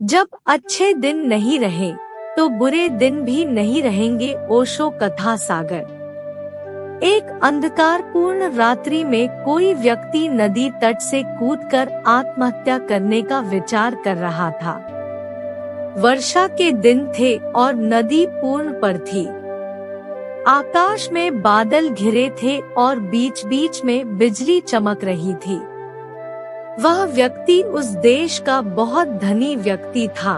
जब अच्छे दिन नहीं रहे तो बुरे दिन भी नहीं रहेंगे। ओशो कथा सागर। एक अंधकारपूर्ण रात्रि में कोई व्यक्ति नदी तट से कूदकर आत्महत्या करने का विचार कर रहा था। वर्षा के दिन थे और नदी पूर्ण पर थी। आकाश में बादल घिरे थे और बीच बीच में बिजली चमक रही थी। वह व्यक्ति उस देश का बहुत धनी व्यक्ति था,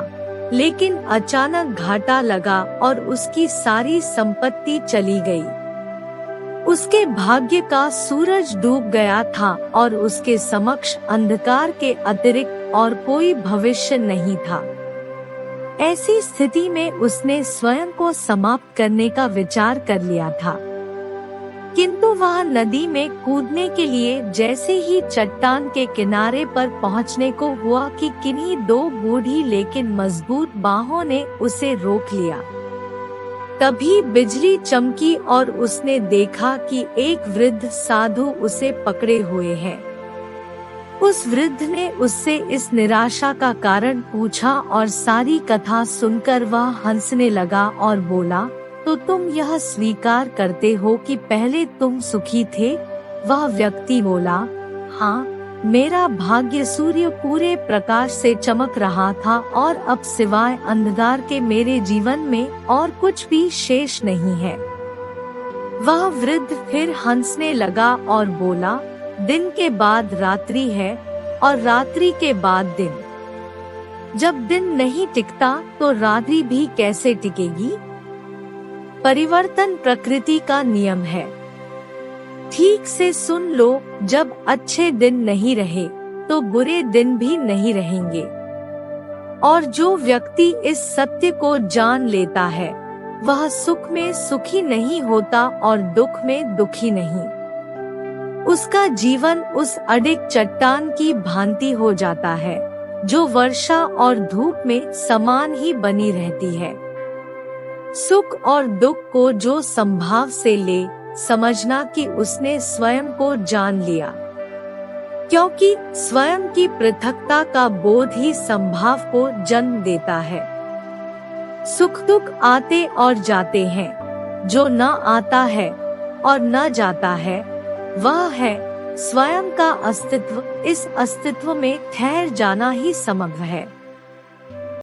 लेकिन अचानक घाटा लगा और उसकी सारी संपत्ति चली गई। उसके भाग्य का सूरज डूब गया था और उसके समक्ष अंधकार के अतिरिक्त और कोई भविष्य नहीं था। ऐसी स्थिति में उसने स्वयं को समाप्त करने का विचार कर लिया था, किंतु वह नदी में कूदने के लिए जैसे ही चट्टान के किनारे पर पहुंचने को हुआ कि किन्हीं दो बूढ़ी लेकिन मजबूत बाहों ने उसे रोक लिया। तभी बिजली चमकी और उसने देखा कि एक वृद्ध साधु उसे पकड़े हुए है। उस वृद्ध ने उससे इस निराशा का कारण पूछा और सारी कथा सुनकर वह हंसने लगा और बोला, तो तुम यह स्वीकार करते हो कि पहले तुम सुखी थे? वह व्यक्ति बोला, हाँ, मेरा भाग्य सूर्य पूरे प्रकाश से चमक रहा था और अब सिवाय अंधकार के मेरे जीवन में और कुछ भी शेष नहीं है। वह वृद्ध फिर हंसने लगा और बोला, दिन के बाद रात्रि है और रात्रि के बाद दिन। जब दिन नहीं टिकता तो रात्रि भी कैसे टिकेगी? परिवर्तन प्रकृति का नियम है। ठीक से सुन लो, जब अच्छे दिन नहीं रहे तो बुरे दिन भी नहीं रहेंगे। और जो व्यक्ति इस सत्य को जान लेता है वह सुख में सुखी नहीं होता और दुख में दुखी नहीं। उसका जीवन उस अडिग चट्टान की भांति हो जाता है जो वर्षा और धूप में समान ही बनी रहती है। सुख और दुख को जो संभाव से ले, समझना कि उसने स्वयं को जान लिया, क्योंकि स्वयं की पृथकता का बोध ही संभाव को जन्म देता है। सुख दुख आते और जाते हैं, जो न आता है और न जाता है वह है स्वयं का अस्तित्व। इस अस्तित्व में ठहर जाना ही समग्र है।